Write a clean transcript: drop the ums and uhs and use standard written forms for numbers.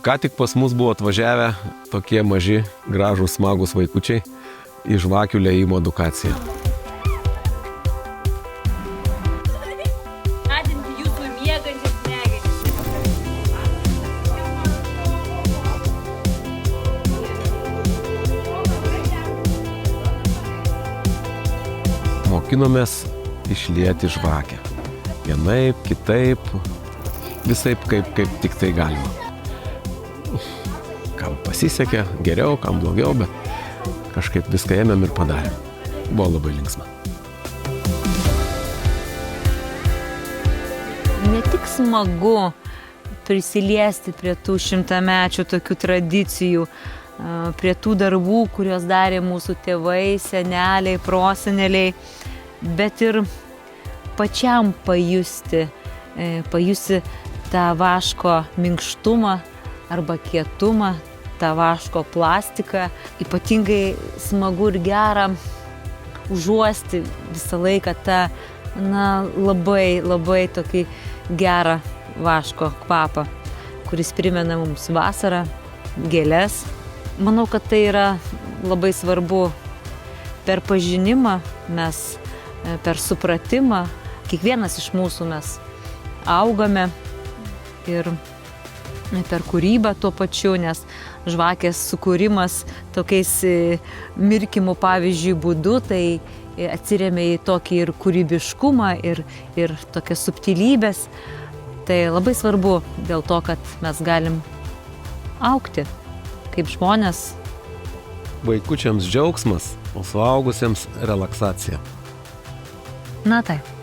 Ką tik pas mus buvo atvažiavę tokie maži, gražūs, smagūs vaikučiai į žvakių liejimo edukaciją. Mokinomės išlieti žvakę. Vienaip, kitaip, visaip kaip tik tai galima. Kam pasisekė geriau, kam blogiau, bet kažkaip viską ėmėm ir padarėm. Buvo labai linksma. Ne tik smagu prisiliesti prie tų šimtamečių tokių tradicijų, prie tų darbų, kuriuos darė mūsų tėvai, seneliai, proseneliai, bet ir pačiam pajusti tą vaško minkštumą arba kietumą, tą vaško plastiką. Ypatingai smagu ir gera užuosti visą laiką tą labai tokį gerą vaško kvapą, kuris primena mums vasarą, gėles. Manau, kad tai yra labai svarbu per pažinimą, per supratimą. Kiekvienas iš mūsų mes augame ir per kūrybą tuo pačiu, nes žvakės sukūrimas tokiais mirkimų pavyzdžiui būdu, tai atsiremia į tokį ir kūrybiškumą, ir tokias subtilybės. Tai labai svarbu dėl to, kad mes galim augti kaip žmonės. Vaikučiams džiaugsmas, o suaugusiems relaksacija. Na taip.